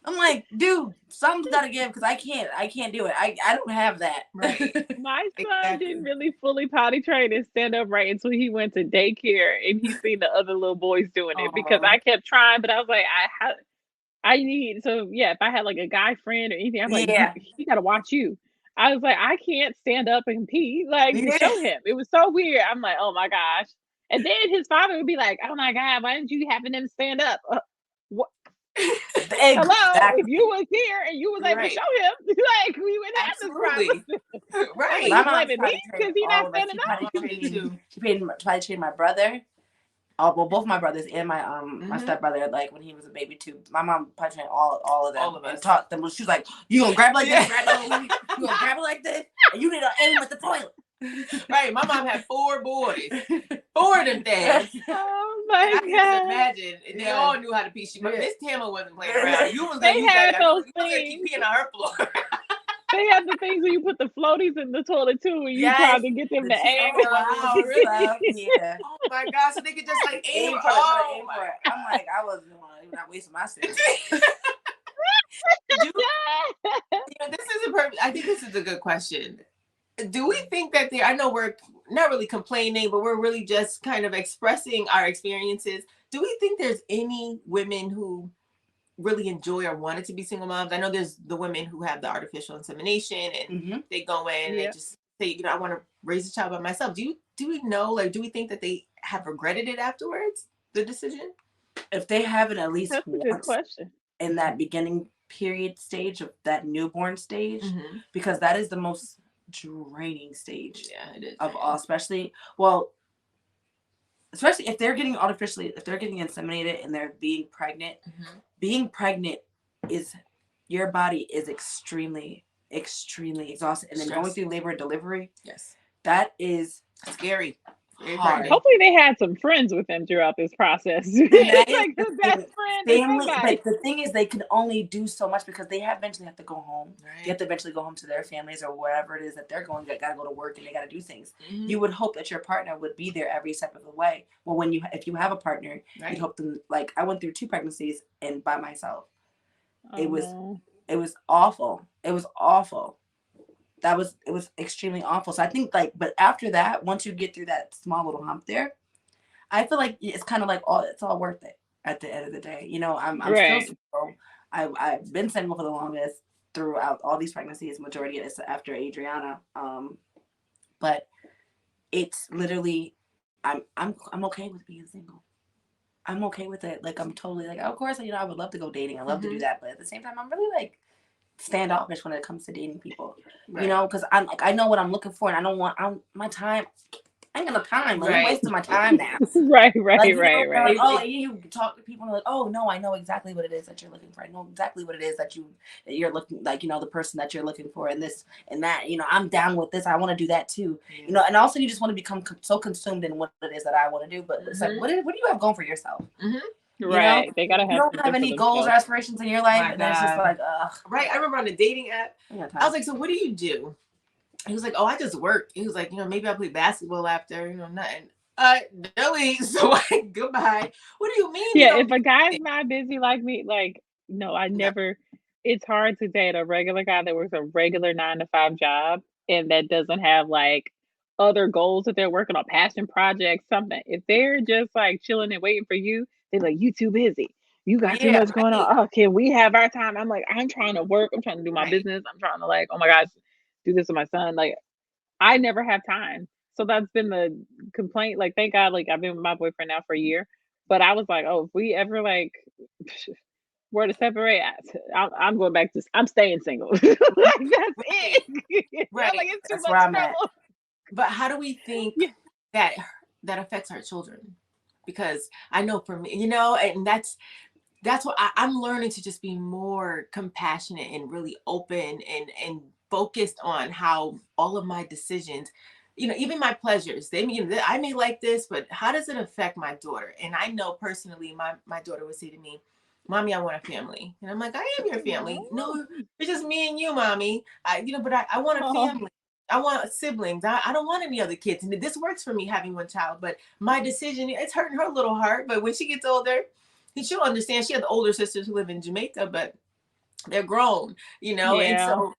I'm like, dude, something's gotta give because I can't do it. I don't have that. Right. My son didn't really fully potty train and stand up right until he went to daycare and he seen the other little boys doing it because I kept trying, but I was like, I need, so yeah, if I had like a guy friend or anything, I'm like, he gotta watch you. I was like, I can't stand up and pee, like show him. It was so weird. I'm like, oh my gosh. And then his father would be like, oh my God, why didn't you have them stand up? What? Hello, if you was here and you was able to show him, like we would have this problem. Right. My mom blaming me because he's not standing up. She tried to train my brother. Both my brothers and my my stepbrother, like when he was a baby too. My mom tried to train all of them. All of us. And taught them. She was like, "You gonna grab it like this? You gonna grab it like this? And you need to aim at the toilet." Right. My mom had 4 boys. 4 of them dads. Oh my I can God. just imagine. And they all knew how to pee. But Miss Tama wasn't playing around. You was They had those things. Keep peeing on her floor. They had the things where you put the floaties in the toilet too, and you tried to get them to aim. Wow, really? Yeah. Oh my God! So they could just like aim for it. I'm like, I wasn't not wasting my space. This is a perfect. I think this is a good question. Do we think that I know we're not really complaining, but we're really just kind of expressing our experiences. Do we think there's any women who really enjoy or wanted to be single moms? I know there's the women who have the artificial insemination and they go in and they just say, I want to raise a child by myself. Do we know, like, do we think that they have regretted it afterwards, the decision? If they haven't at least That's a good question. In that beginning period stage of that newborn stage, because that is the most draining stage it is. Of all, especially if they're getting inseminated and they're being pregnant is, your body is extremely exhausted, and then going through labor and delivery, that is scary. Hard. Hopefully they had some friends with them throughout this process. Like the best friend. But the thing is, they can only do so much because they eventually have to go home. Right. They have to eventually go home to their families or wherever it is that they're going. They got to go to work and they got to do things. You would hope that your partner would be there every step of the way. Well, if you have a partner, you'd hope them. Like I went through 2 pregnancies and by myself. It was awful. It was awful. It was extremely awful. So I think but after that, once you get through that small little hump there, I feel like it's kind of like it's all worth it at the end of the day. I'm still single. I've been single for the longest throughout all these pregnancies. Majority of it's after Adriana. But it's literally, I'm okay with being single. I'm okay with it. Like I'm totally like, of course, I would love to go dating. I love to do that, but at the same time, I'm really standoffish when it comes to dating people, because I'm I know what I'm looking for, and I don't want my time. I ain't got no time. I'm wasting my time now. Right. Oh, you talk to people and like, oh no, I know exactly what it is that you're looking for. I know exactly what it is that you're looking like. The person that you're looking for, and this and that. I'm down with this. I want to do that too. And also you just want to become so consumed in what it is that I want to do. But it's like, what do you have going for yourself? Right. They gotta have. You don't have any goals or aspirations in your life, and it's just like, ugh. Right. I remember on the dating app, I was like, so what do you do He was like, "Oh, I just work." He was like, "Maybe I'll play basketball after, nothing." No, so goodbye. What do you mean you Yeah, don't if do a guy's it? not busy like me, like, no, I No. never it's hard to date a regular guy that works a regular 9 to 5 job and that doesn't have like other goals that they're working on, passion projects, something. If they're just like chilling and waiting for you, they're like, you too busy. You got too Yeah, much going right, on. Oh, can we have our time? I'm like, I'm trying to work. I'm trying to do my right. business. I'm trying to like, oh my gosh, do this with my son. Like, I never have time. So that's been the complaint. Like, thank God, like I've been with my boyfriend now for a year. But I was like, oh, if we ever like were to separate, I'm going back to I'm staying single. Like that's Right, it. I'm right. like it's too That's where much I'm at. trouble. But how do we think Yeah. that that affects our children? Because I know for me, and that's what I'm learning to just be more compassionate and really open and focused on how all of my decisions, even my pleasures, I may like this, but how does it affect my daughter? And I know personally, my daughter would say to me, "Mommy, I want a family." And I'm like, "I am your family." "No, it's just me and you, Mommy. But I want a Oh, family. I want siblings. I don't want any other kids. And this works for me having one child, but my decision, it's hurting her little heart. But when she gets older, she'll understand. She has older sisters who live in Jamaica, but they're grown, and yeah.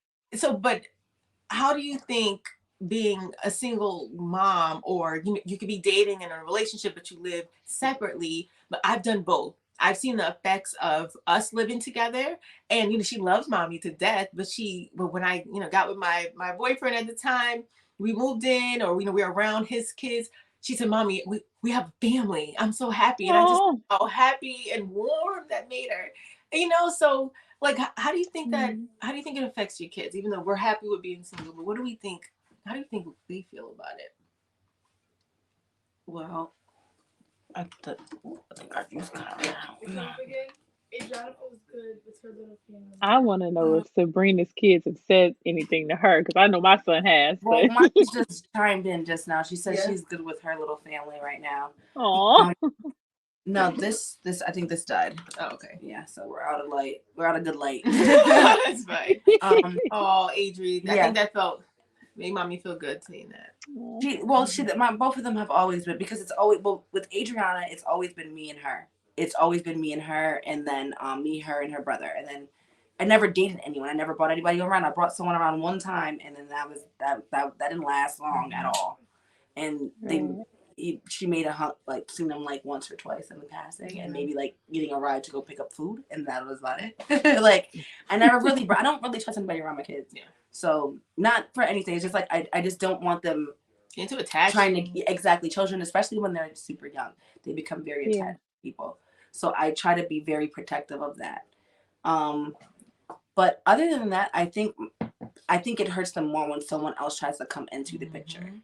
but how do you think being a single mom, or you could be dating in a relationship but you live separately? But I've done both. I've seen the effects of us living together, and she loves mommy to death, but when I got with my boyfriend at the time, we moved in, or we were around his kids. She said, "Mommy, we have a family. I'm so happy." And I just Oh. how happy and warm that made her. So like, how do you think Mm. it affects your kids? Even though we're happy with being single, but what do we think? How do you think they feel about it? Well, I think our view's kind of out. I want to know if Sabrina's kids have said anything to her because I know my son has. Well, But mine just chimed in just now. She said Yeah. she's good with her little family right now. oh, No, this I think this died. Oh, okay. Yeah, so we're out of light. We're out of good light. That's fine. Um, Oh, Adri, I Yeah. think that made mommy feel good saying that. both of them have always been, because it's always, well, with Adriana, it's always been me and her. It's always been me and her, and then me, her, and her brother, and then I never dated anyone. I never brought anybody around. I brought someone around one time, and then that didn't last long at all. And she made like seen them like once or twice in the passing, and maybe like getting a ride to go pick up food, and that was about it. Like I don't really trust anybody around my kids. Yeah. So not for anything. It's just like I just don't want them into attach. Exactly, children, especially when they're super young, they become very attached to people. So I try to be very protective of that. But other than that, I think it hurts them more when someone else tries to come into the picture.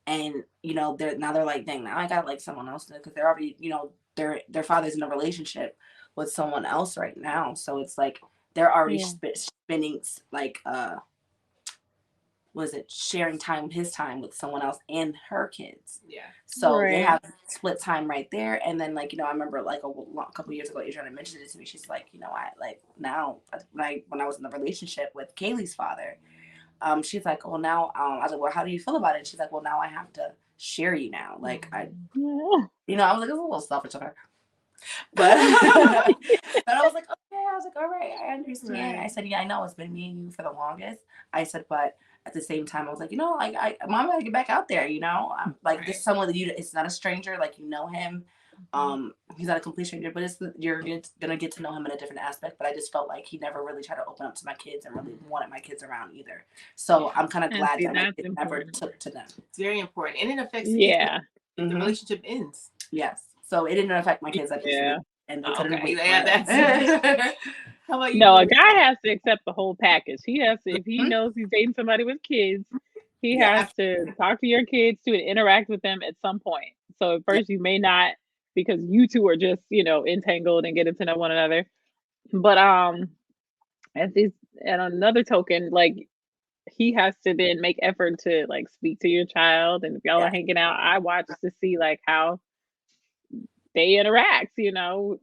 And they're like, dang, now I got like someone else, because they're already, their father's in a relationship with someone else right now. So it's like they're already spending like sharing his time with someone else and her kids. Yeah. So they have split time right there. And then like, I remember like a couple of years ago, Adriana mentioned it to me. She's like, I like now when I was in the relationship with Kaylee's father, she's like, well, now, I was like, well, how do you feel about it? And she's like, well, now I have to share you now. Like I was like, it's a little selfish of her. But but I was like, okay. I was like, all right, I understand. Right. I said, yeah, I know it's been me and you for the longest. I said, but at the same time, I was like, Mom, gotta get back out there. I'm like, this is someone that it's not a stranger. Like, him. He's not a complete stranger, but you're gonna get to know him in a different aspect. But I just felt like he never really tried to open up to my kids and really wanted my kids around either. So I'm kind of glad that it never took to them. It's very important, and it affects the relationship ends. Yes. So it didn't affect my kids. And they couldn't wait. How about you? No, a guy has to accept the whole package. He has to, if he knows he's dating somebody with kids, he has to talk to your kids too and interact with them at some point. So at first you may not, because you two are just, entangled and getting to know one another. But at another token, like he has to then make effort to like speak to your child, and if y'all are hanging out, I watch to see like how they interact,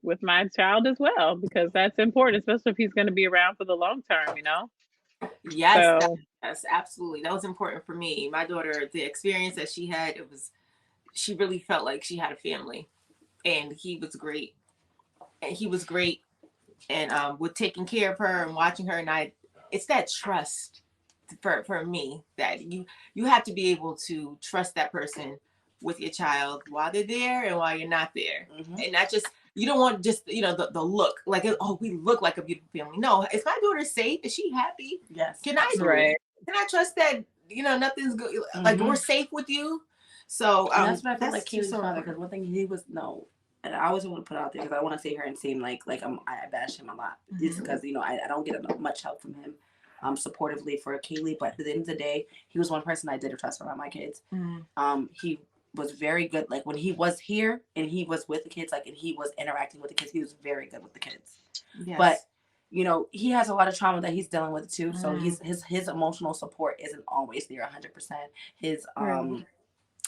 with my child as well, because that's important, especially if he's going to be around for the long term, Yes, So yes, absolutely. That was important for me. My daughter, the experience that she had, she really felt like she had a family, and he was great. And he was great, and with taking care of her and watching her. And it's that trust for me that you have to be able to trust that person with your child while they're there and while you're not there, and not just. You don't want just the look like, oh, we look like a beautiful family. No, is my daughter safe? Is she happy? Yes. Can I trust that nothing's good? Like we're safe with you. So and that's what I feel like Kaylee's father, because one thing he was and I always want to put out there because I want to sit here and seem like I bash him a lot. Just because I don't get much help from him, supportively for Kaylee. But at the end of the day, he was one person I did trust around my kids. He was very good. Like when he was here and he was with the kids, like and he was interacting with the kids, he was very good with the kids. Yes. But he has a lot of trauma that he's dealing with too. So his emotional support isn't always there 100%. His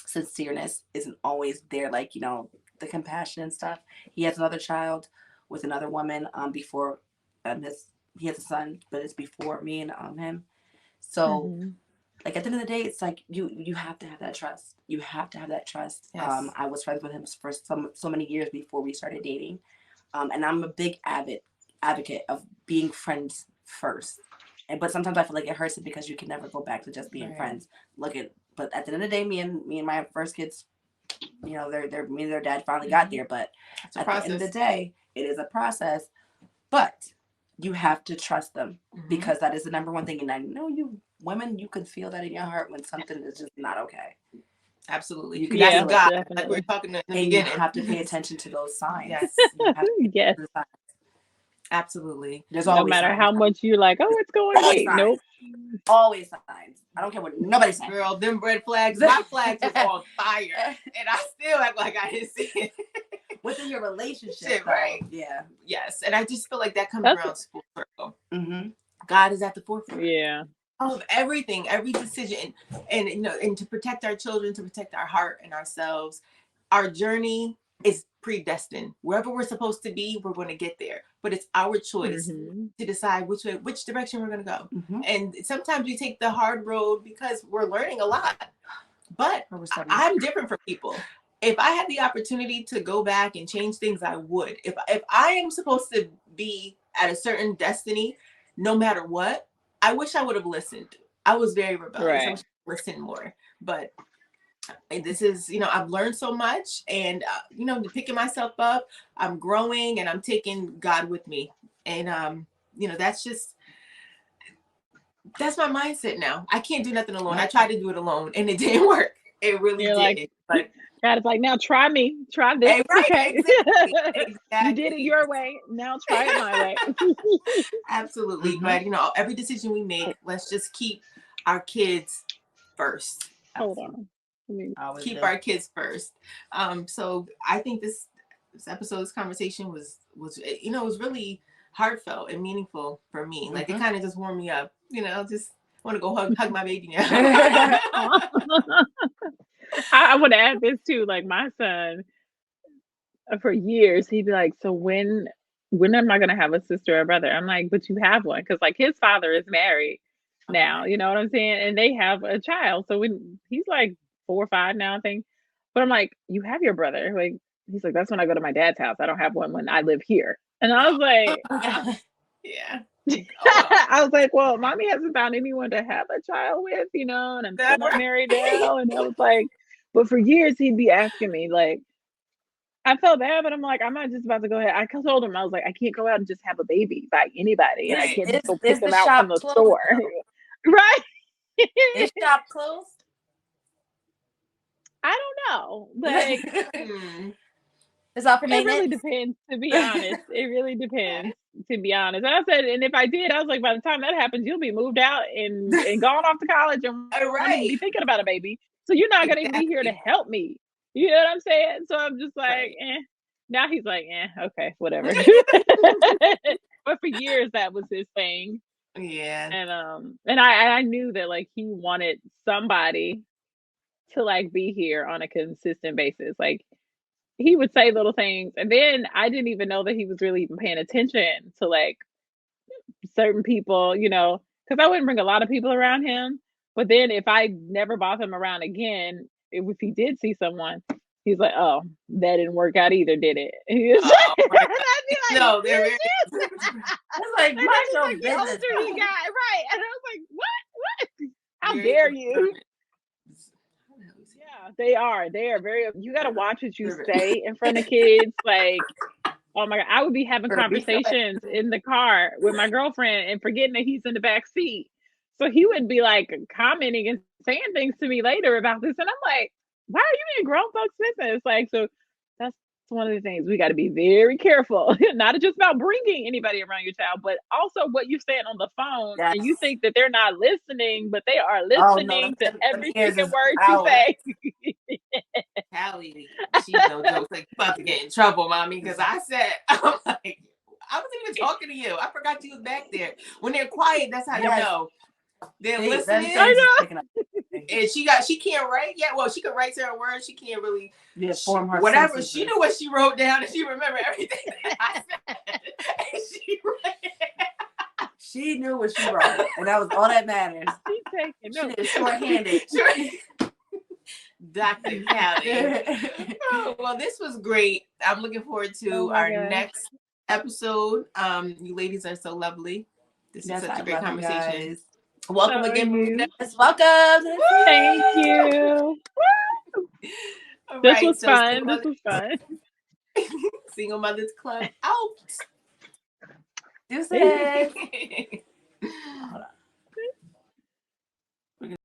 sincereness isn't always there, like the compassion and stuff. He has another child with another woman before he has a son, but it's before me and him. So like at the end of the day, it's like you have to have that trust. You have to have that trust. Yes. I was friends with him for so many years before we started dating. And I'm a big advocate of being friends first. But sometimes I feel like it hurts it because you can never go back to just being friends. But at the end of the day, me and my first kids, me and their dad finally got there. But at the end of the day, it is a process. But you have to trust them because that is the number one thing. And I know you women, you can feel that in your heart when something is just not okay. Absolutely. You can ask God. Definitely. Like we're talking in the and beginning. you have to pay attention to those signs. Yes. Yes. Absolutely. There's No always matter signs. how much you're like, oh, it's going great. Nope. Always signs. I don't care what nobody says. Girl, them red flags, my flags was on fire. And I still act like I didn't see it. Within your relationship, right? Yeah. Yes. And I just feel like that comes around full circle. God is at the forefront. Yeah. Of everything, every decision, and to protect our children, to protect our heart and ourselves. Our journey is predestined. Wherever we're supposed to be, we're going to get there. But it's our choice to decide which direction we're going to go. And sometimes we take the hard road because we're learning a lot. But I'm different from people. If I had the opportunity to go back and change things, I would. If I am supposed to be at a certain destiny, no matter what, I wish I would have listened. I was very rebellious. I wish I listened more. But this is, I've learned so much, and picking myself up, I'm growing, and I'm taking God with me. And that's my mindset now. I can't do nothing alone. I tried to do it alone, and it didn't work. It really didn't. But God is like, now try me. Try this. Hey, right, okay. Exactly. You did it your way. Now try it my way. Absolutely. But every decision we make, let's just keep our kids first. Hold on. Keep our kids first. So I think this episode, this conversation was it was really heartfelt and meaningful for me. Like it kind of just warmed me up. Just want to go hug my baby now. I want to add this too. Like my son, for years, he'd be like, "So when am I gonna have a sister or brother?" I'm like, "But you have one," because like his father is married now. You know what I'm saying? And they have a child. So when he's like 4 or 5 now, I think. But I'm like, "You have your brother." Like he's like, "That's when I go to my dad's house. I don't have one when I live here." And I was like, "Yeah." I was like, well, mommy hasn't found anyone to have a child with, and I'm still not married now. And I was like, but for years he'd be asking me, like, I felt bad, but I'm like, I'm not just about to go ahead. I told him, I was like, I can't go out and just have a baby by anybody. And I can't just go pick them out from the store. Right? Is shop closed? I don't know. Like, it's all for it really depends, to be honest. It really depends, to be honest. And I said, and if I did, I was like, by the time that happens, you'll be moved out and gone off to college and won't even be thinking about a baby. So you're not going to be here to help me. You know what I'm saying? So I'm just like, Now he's like, okay, whatever. But for years, that was his thing. Yeah. And I knew that like he wanted somebody to like be here on a consistent basis. Like he would say little things, and then I didn't even know that he was really even paying attention to like certain people, because I wouldn't bring a lot of people around him. But then if I never brought him around again, if he did see someone, he's like, "Oh, that didn't work out either, did it?" Right. And I'd be like, No, they're very. It's like and mind then your like the older business. he got, right? And I was like, "What? How very dare you?" observant. Yeah, they are. They are very. You got to watch what you say in front of kids. Like, oh my god, I would be having conversations in the car with my girlfriend and forgetting that he's in the back seat. So he would be like commenting and saying things to me later about this, and I'm like, "Why are you in grown folks' business?" Like, so that's one of the things we got to be very careful. Not just about bringing anybody around your child, but also what you're saying on the phone, and you think that they're not listening, but they are listening to every single word you say. Callie, she no jokes. Like, you about to get in trouble, mommy, because I said, I'm like, I wasn't even talking to you. I forgot you was back there. When they're quiet, that's how you know they're listening. I know. And she can't write yet. Well, she could write certain words. She can't really form her whatever. sentences. She knew what she wrote down, and she remembered everything that I said. And she knew what she wrote, and that was all that matters. She's taking She is short-handed. Dr. Callie. Oh, well, this was great. I'm looking forward to our next episode. You ladies are so lovely. This is such a great conversation. Welcome again, Marina. Welcome. Thank you. This was fun. This was fun. Single Mothers Club out. Deuces.